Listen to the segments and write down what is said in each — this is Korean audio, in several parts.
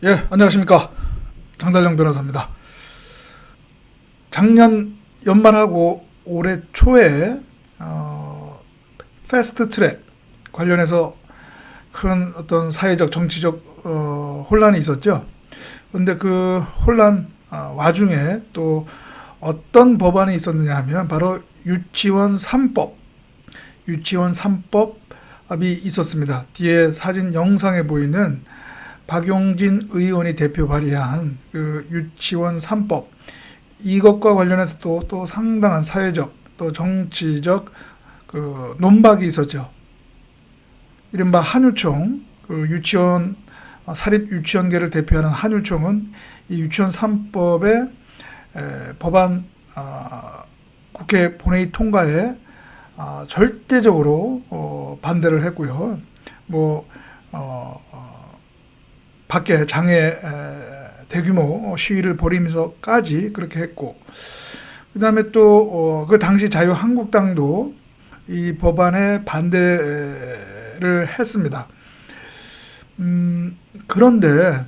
예, 안녕하십니까. 장달령 변호사입니다. 작년 연말하고 올해 초에 패스트 트랙 관련해서 큰 어떤 사회적 정치적 혼란이 있었죠. 그런데 그 혼란 와중에 또 어떤 법안이 있었느냐 하면 바로 유치원 3법이 있었습니다. 뒤에 사진 영상에 보이는 박용진 의원이 대표 발의한 그 유치원 3법, 이것과 관련해서 또 상당한 사회적 또 정치적 그 논박이 있었죠. 이른바 한유총, 그 유치원 사립 유치원계를 대표하는 한유총은 이 유치원 3법의 법안 국회 본회의 통과에 절대적으로 반대를 했고요. 밖에 장애 대규모 시위를 벌이면서까지 그렇게 했고, 그 다음에 또 그 당시 자유한국당도 이 법안에 반대를 했습니다. 그런데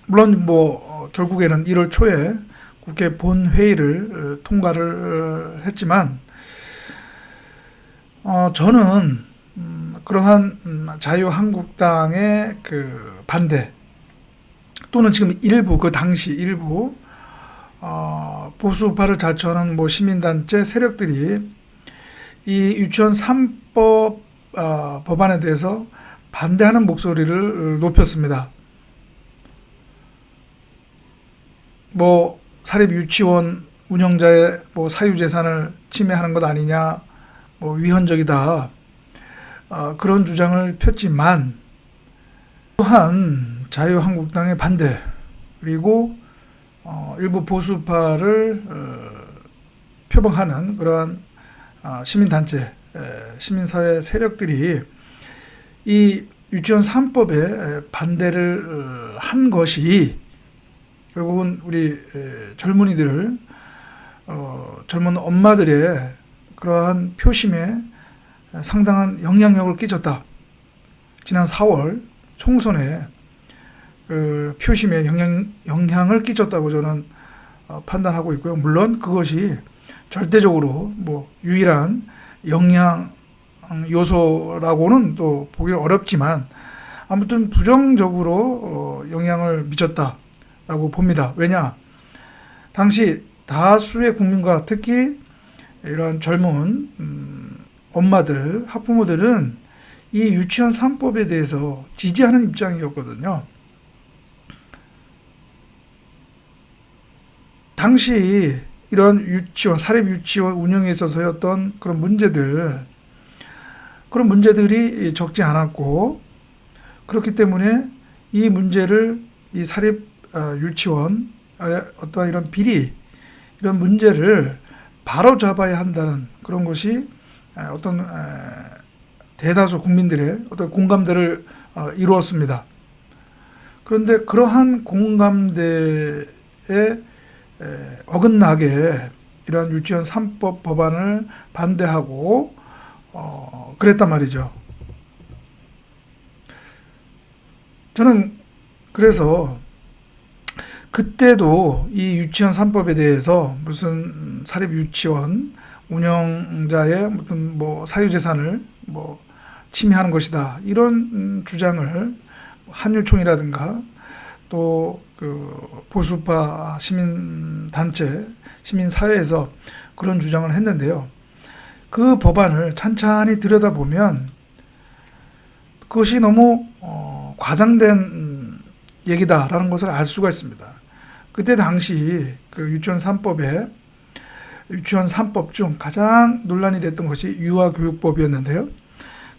물론 결국에는 1월 초에 국회 본회의를 통과를 했지만, 저는 그러한 자유한국당의 그 반대 또는 지금 일부, 그 당시 일부 보수파를 자처하는 시민단체 세력들이 이 유치원 3법 법안에 대해서 반대하는 목소리를 높였습니다. 사립 유치원 운영자의 사유재산을 침해하는 것 아니냐, 위헌적이다, 그런 주장을 폈지만, 또한 자유한국당의 반대, 그리고 일부 보수파를 표방하는 그러한 시민단체, 시민사회 세력들이 이 유치원 3법에 반대를 한 것이 결국은 우리 젊은이들, 젊은 엄마들의 그러한 표심에 상당한 영향력을 끼쳤다. 지난 4월 총선에 그 표심에 영향을 끼쳤다고 저는 판단하고 있고요. 물론 그것이 절대적으로 유일한 영향 요소라고는 또 보기 어렵지만, 아무튼 부정적으로 영향을 미쳤다라고 봅니다. 왜냐? 당시 다수의 국민과 특히 이러한 젊은 엄마들, 학부모들은 이 유치원 3법에 대해서 지지하는 입장이었거든요. 당시 이런 사립 유치원 운영에 있어서의 어떤 그런 문제들이 적지 않았고, 그렇기 때문에 이 문제를, 이 사립 유치원의 어떤 이런 비리, 이런 문제를 바로 잡아야 한다는 그런 것이 어떤 대다수 국민들의 어떤 공감대를 이루었습니다. 그런데 그러한 공감대에 어긋나게 이러한 유치원 3법 법안을 반대하고 그랬단 말이죠. 저는 그래서 그때도 이 유치원 3법에 대해서 무슨 사립 유치원 운영자의 무슨 사유재산을 침해하는 것이다, 이런 주장을 한유총이라든가 또 그 보수파 시민단체, 시민사회에서 그런 주장을 했는데요. 그 법안을 찬찬히 들여다보면 그것이 너무 과장된 얘기다라는 것을 알 수가 있습니다. 그때 당시 그 유치원 3법 중 가장 논란이 됐던 것이 유아교육법이었는데요.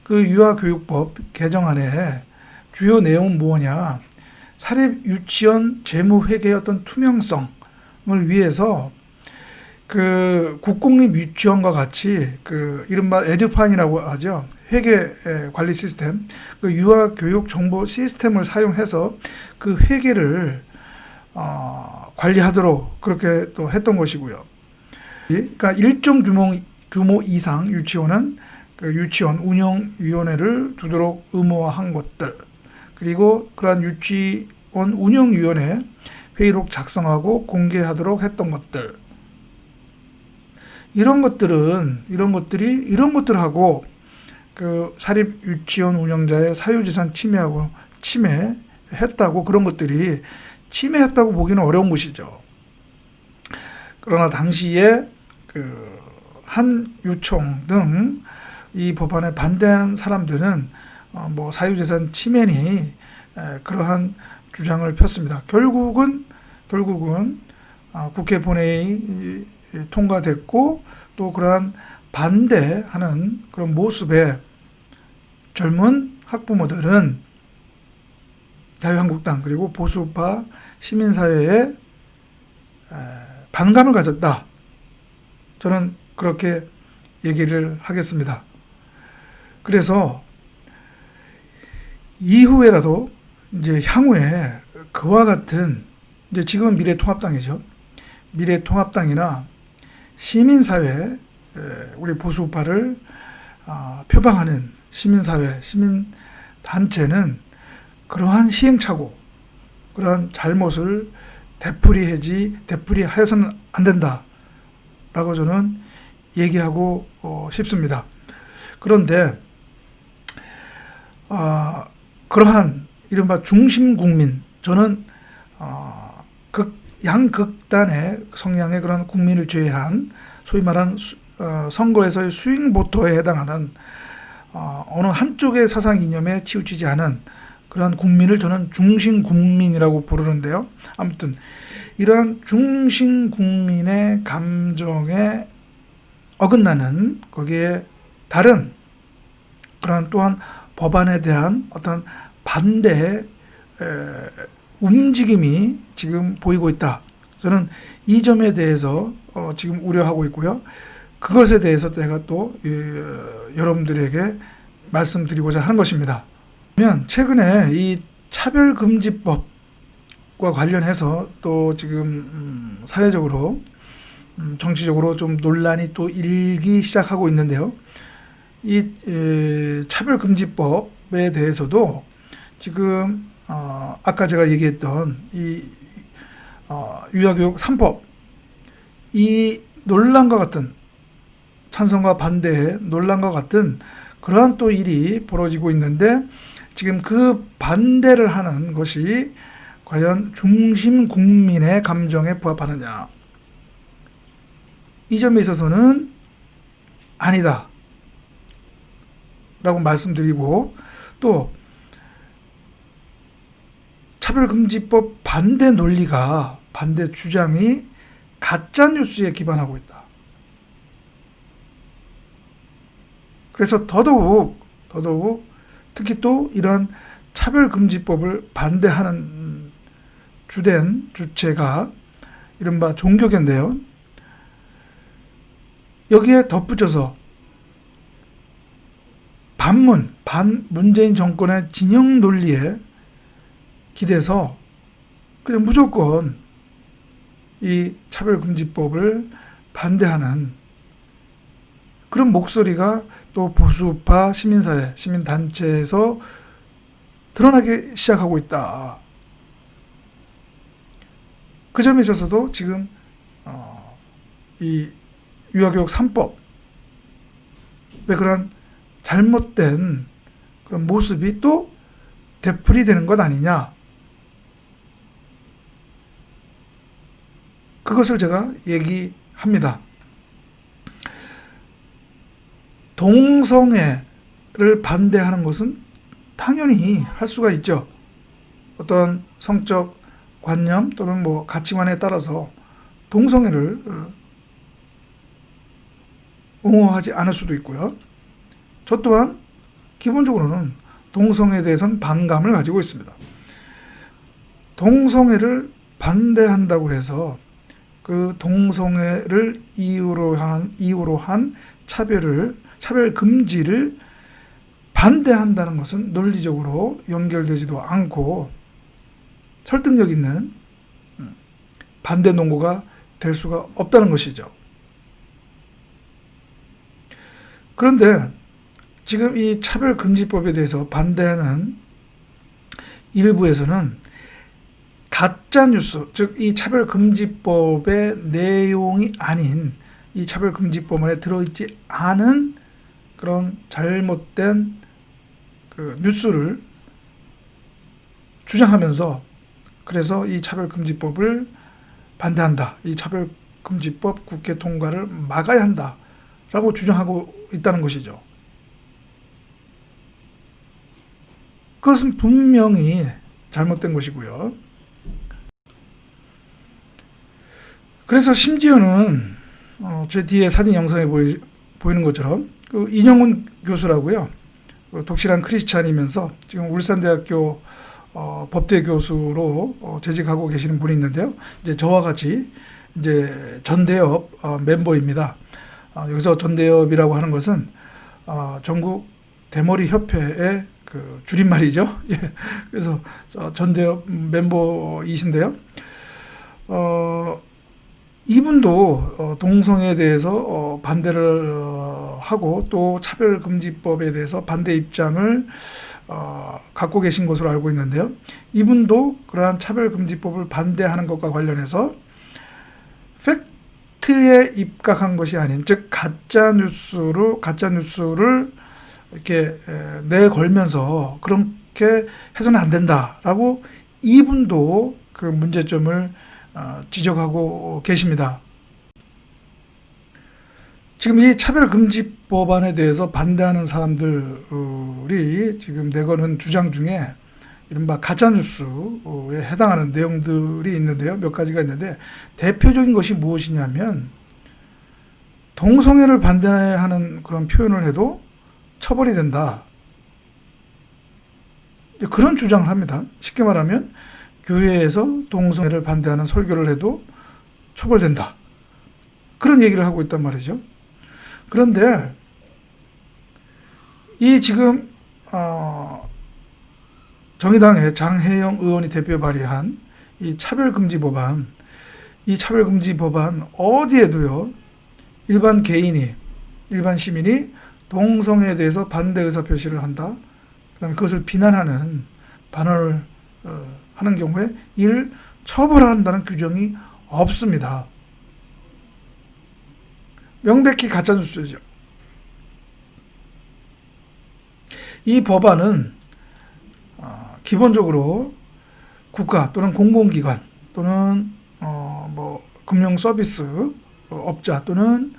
그 유아교육법 개정안의 주요 내용은 뭐냐? 사립 유치원 재무회계의 어떤 투명성을 위해서 그 국공립 유치원과 같이 그 이른바 에듀파인이라고 하죠. 회계 관리 시스템, 그 유아교육 정보 시스템을 사용해서 그 회계를 관리하도록 그렇게 또 했던 것이고요. 그러니까 일정 규모 이상 유치원은 그 유치원 운영위원회를 두도록 의무화한 것들, 그리고 그러한 운영위원회 회의록 작성하고 공개하도록 했던 것들, 이런 것들하고 그 사립 유치원 운영자의 사유재산 침해했다고, 그런 것들이 침해했다고 보기는 어려운 것이죠. 그러나 당시에 그 한유총 등 이 법안에 반대한 사람들은 뭐 사유재산 침해니 그러한 주장을 폈습니다. 결국은 국회 본회의 통과됐고, 또 그러한 반대하는 그런 모습에 젊은 학부모들은 자유한국당 그리고 보수파 시민사회에 반감을 가졌다. 저는 그렇게 얘기를 하겠습니다. 그래서 이후에라도 이제 향후에 그와 같은, 이제 지금은 미래통합당이죠. 미래통합당이나 시민사회, 우리 보수파를 표방하는 시민사회, 시민단체는 그러한 시행착오, 그러한 잘못을 되풀이하여서는 안 된다라고 저는 얘기하고 싶습니다. 그런데 그러한 이른바 중심국민, 저는 양극단의 성향의 그런 국민을 제외한 소위 말하는 선거에서의 스윙보터에 해당하는 어느 한쪽의 사상 이념에 치우치지 않은 그런 국민을 저는 중심국민이라고 부르는데요. 아무튼 이러한 중심국민의 감정에 어긋나는, 거기에 다른 그러한 또한 법안에 대한 어떤 반대의 움직임이 지금 보이고 있다. 저는 이 점에 대해서 지금 우려하고 있고요. 그것에 대해서 제가 또 여러분들에게 말씀드리고자 하는 것입니다. 최근에 이 차별금지법과 관련해서 또 지금 사회적으로 정치적으로 좀 논란이 또 일기 시작하고 있는데요. 이 차별금지법에 대해서도 지금 아까 제가 얘기했던 이 유아교육 3법, 이 논란과 같은, 찬성과 반대의 논란과 같은 그러한 또 일이 벌어지고 있는데, 지금 그 반대를 하는 것이 과연 중심 국민의 감정에 부합하느냐, 이 점에 있어서는 아니다 라고 말씀드리고, 또 차별금지법 반대 논리가, 반대 주장이 가짜뉴스에 기반하고 있다. 그래서 더더욱 특히 또 이런 차별금지법을 반대하는 주된 주체가 이른바 종교계인데요. 여기에 덧붙여서 반문재인 정권의 진영 논리에 기대서 그냥 무조건 이 차별금지법을 반대하는 그런 목소리가 또 보수파 시민사회, 시민단체에서 드러나기 시작하고 있다. 그 점에 있어서도 지금 이 유아교육 3법의 그런 잘못된 그런 모습이 또 되풀이되는 것 아니냐, 그것을 제가 얘기합니다. 동성애를 반대하는 것은 당연히 할 수가 있죠. 어떤 성적 관념 또는 뭐 가치관에 따라서 동성애를 옹호하지 않을 수도 있고요. 저 또한 기본적으로는 동성애에 대해서는 반감을 가지고 있습니다. 동성애를 반대한다고 해서 그 동성애를 이유로 한 차별 금지를 반대한다는 것은 논리적으로 연결되지도 않고 설득력 있는 반대 논거가 될 수가 없다는 것이죠. 그런데 지금 이 차별금지법에 대해서 반대하는 일부에서는 가짜 뉴스, 즉 이 차별금지법의 내용이 아닌 이 차별금지법 안에 들어있지 않은 그런 잘못된 그 뉴스를 주장하면서 그래서 이 차별금지법을 반대한다. 이 차별금지법 국회 통과를 막아야 한다라고 주장하고 있다는 것이죠. 그것은 분명히 잘못된 것이고요. 그래서 심지어는 제 뒤에 사진 영상에 보이는 것처럼 그 이영훈 교수라고요. 독실한 크리스찬이면서 지금 울산대학교 법대 교수로 재직하고 계시는 분이 있는데요. 이제 저와 같이 이제 전대협 멤버입니다. 여기서 전대협이라고 하는 것은 전국 대머리 협회의 그 줄임말이죠. 예. 그래서 전대협 멤버이신데요. 이분도 동성애에 대해서 반대를 하고 또 차별금지법에 대해서 반대 입장을 갖고 계신 것으로 알고 있는데요. 이분도 그러한 차별금지법을 반대하는 것과 관련해서 팩트에 입각한 것이 아닌, 즉 가짜뉴스를 이렇게 내걸면서 그렇게 해서는 안 된다라고 이분도 그 문제점을 지적하고 계십니다. 지금 이 차별금지법안에 대해서 반대하는 사람들이 지금 내거는 주장 중에 이른바 가짜뉴스에 해당하는 내용들이 있는데요. 몇 가지가 있는데 대표적인 것이 무엇이냐면 동성애를 반대하는 그런 표현을 해도 처벌이 된다. 그런 주장을 합니다. 쉽게 말하면 교회에서 동성애를 반대하는 설교를 해도 처벌된다. 그런 얘기를 하고 있단 말이죠. 그런데 이 지금 정의당의 장혜영 의원이 대표 발의한 이 차별금지법안 어디에도요 일반 개인이, 일반 시민이 동성애에 대해서 반대 의사표시를 한다, 그다음에 그것을 비난하는 반언을 하는 경우에 이를 처벌한다는 규정이 없습니다. 명백히 가짜뉴스죠. 이 법안은 기본적으로 국가 또는 공공기관 또는 뭐 금융 서비스 업자 또는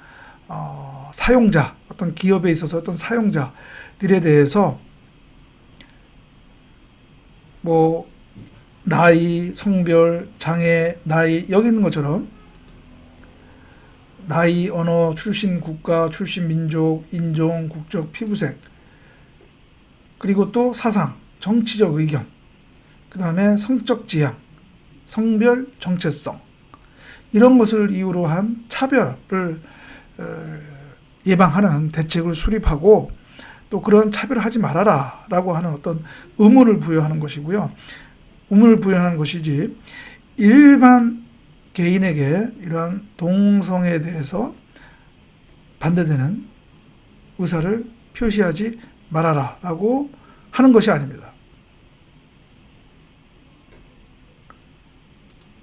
사용자, 어떤 기업에 있어서 어떤 사용자들에 대해서 뭐 나이, 성별, 장애, 나이, 여기 있는 것처럼 나이, 언어, 출신 국가, 출신 민족, 인종, 국적, 피부색, 그리고 또 사상, 정치적 의견, 그 다음에 성적 지향, 성별 정체성, 이런 것을 이유로 한 차별을 예방하는 대책을 수립하고 또 그런 차별을 하지 말아라 라고 하는 어떤 의무를 부여하는 것이고요. 의무를 부여하는 것이지 일반 개인에게 이러한 동성애에 대해서 반대되는 의사를 표시하지 말아라 라고 하는 것이 아닙니다.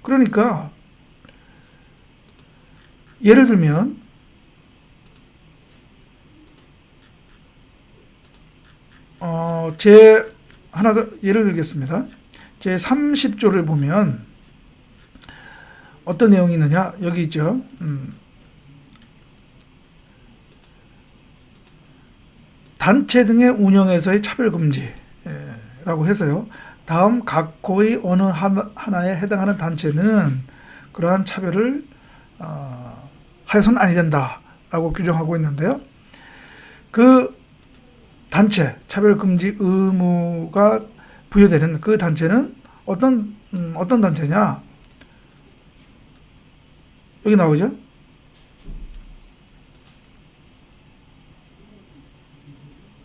그러니까 예를 들면 제 하나 더 예를 들겠습니다. 제 30조를 보면 어떤 내용이 있느냐, 여기 있죠. 단체 등의 운영에서의 차별금지라고 해서요. 다음 각호의 어느 하나에 해당하는 단체는 그러한 차별을 하여서는 아니 된다라고 규정하고 있는데요. 그 단체, 차별금지 의무가 부여되는 그 단체는 어떤 단체냐? 여기 나오죠?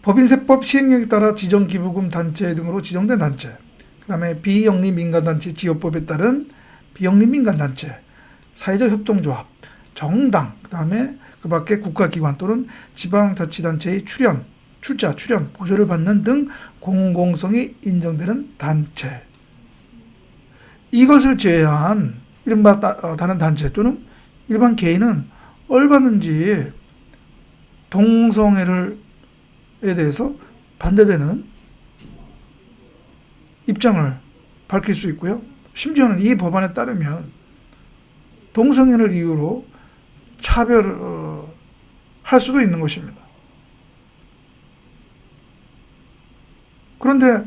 법인세법 시행령에 따라 지정기부금 단체 등으로 지정된 단체, 그 다음에 비영리민간단체 지역법에 따른 비영리민간단체, 사회적 협동조합, 정당, 그 다음에 그 밖에 국가기관 또는 지방자치단체의 출연, 보조를 받는 등 공공성이 인정되는 단체. 이것을 제외한 이른바 다른 단체 또는 일반 개인은 얼마든지 동성애에 대해서 반대되는 입장을 밝힐 수 있고요. 심지어는 이 법안에 따르면 동성애를 이유로 차별할 수도 있는 것입니다. 그런데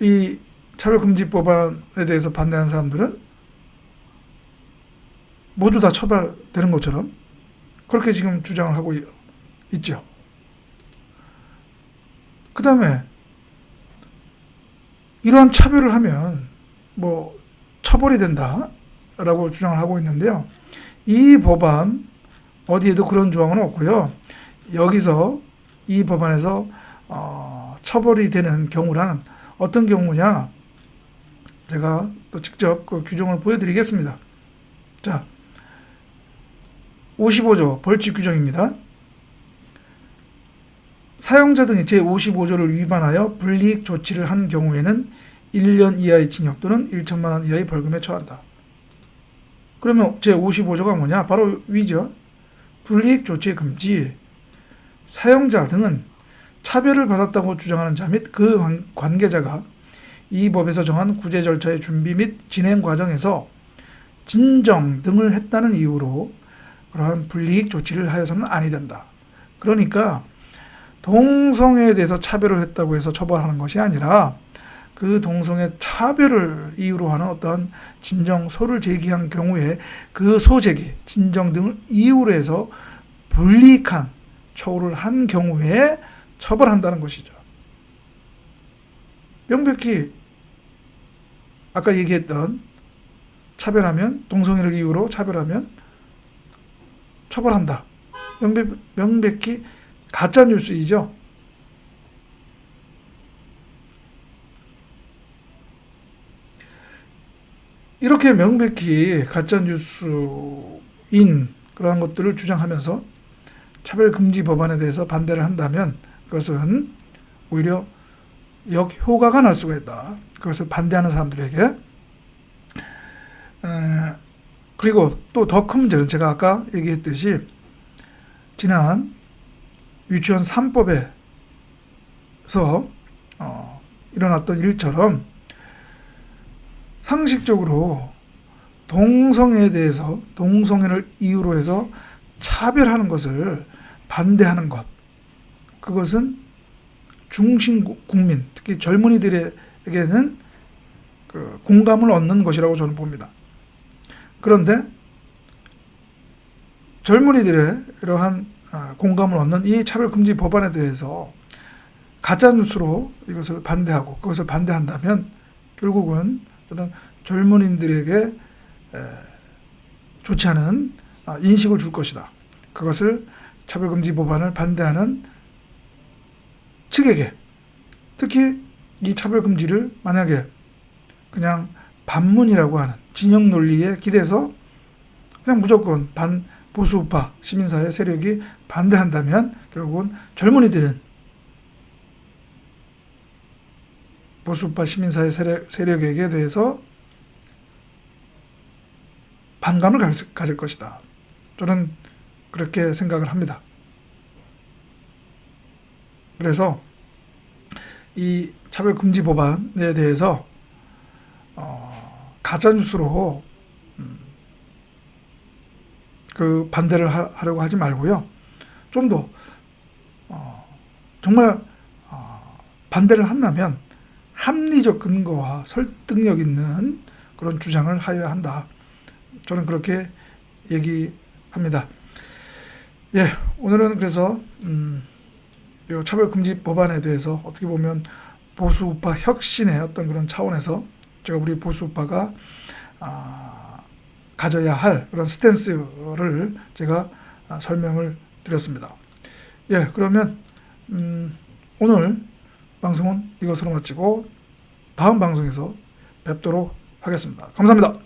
이 차별금지법안에 대해서 반대하는 사람들은 모두 다 처벌되는 것처럼 그렇게 지금 주장을 하고 있죠. 그 다음에 이러한 차별을 하면 뭐 처벌이 된다라고 주장을 하고 있는데요. 이 법안 어디에도 그런 조항은 없고요. 여기서 이 법안에서 처벌이 되는 경우란 어떤 경우냐? 제가 또 직접 그 규정을 보여드리겠습니다. 자, 55조 벌칙 규정입니다. 사용자 등이 제55조를 위반하여 불이익 조치를 한 경우에는 1년 이하의 징역 또는 1천만 원 이하의 벌금에 처한다. 그러면 제55조가 뭐냐? 바로 위죠. 불이익 조치 금지. 사용자 등은 차별을 받았다고 주장하는 자 및 그 관계자가 이 법에서 정한 구제 절차의 준비 및 진행 과정에서 진정 등을 했다는 이유로 그러한 불이익 조치를 하여서는 아니 된다. 그러니까 동성애에 대해서 차별을 했다고 해서 처벌하는 것이 아니라 그 동성애 차별을 이유로 하는 어떤 진정 소를 제기한 경우에 그 소제기, 진정 등을 이유로 해서 불이익한 처우를 한 경우에 처벌한다는 것이죠. 명백히 아까 얘기했던 차별하면, 동성애를 이유로 차별하면 처벌한다. 명백히 가짜뉴스이죠. 이렇게 명백히 가짜뉴스인 그러한 것들을 주장하면서 차별금지 법안에 대해서 반대를 한다면 그것은 오히려 역효과가 날 수가 있다. 그것을 반대하는 사람들에게. 그리고 또 더 큰 문제는 제가 아까 얘기했듯이 지난 유치원 3법에서 일어났던 일처럼 상식적으로 동성애에 대해서 동성애를 이유로 해서 차별하는 것을 반대하는 것, 그것은 중심 국민, 특히 젊은이들에게는 그 공감을 얻는 것이라고 저는 봅니다. 그런데 젊은이들의 이러한 공감을 얻는 이 차별금지 법안에 대해서 가짜뉴스로 이것을 반대하고 그것을 반대한다면 결국은 저는 젊은이들에게 좋지 않은 인식을 줄 것이다. 그것을 차별금지 법안을 반대하는 측에게, 특히 이 차별금지를 만약에 그냥 반문이라고 하는 진영 논리에 기대서 그냥 무조건 보수우파 시민사회 세력이 반대한다면 결국은 젊은이들은 보수우파 시민사회 세력에게 대해서 반감을 가질 것이다. 저는 그렇게 생각을 합니다. 그래서 이 차별금지 법안에 대해서 가짜뉴스로 그 반대를 하려고 하지 말고요. 좀 더 정말 반대를 한다면 합리적 근거와 설득력 있는 그런 주장을 하여야 한다. 저는 그렇게 얘기합니다. 예, 오늘은 그래서 이 차별금지 법안에 대해서 어떻게 보면 보수우파 혁신의 어떤 그런 차원에서 제가 우리 보수우파가 가져야 할 그런 스탠스를 제가 설명을 드렸습니다. 예, 그러면 오늘 방송은 이것으로 마치고 다음 방송에서 뵙도록 하겠습니다. 감사합니다.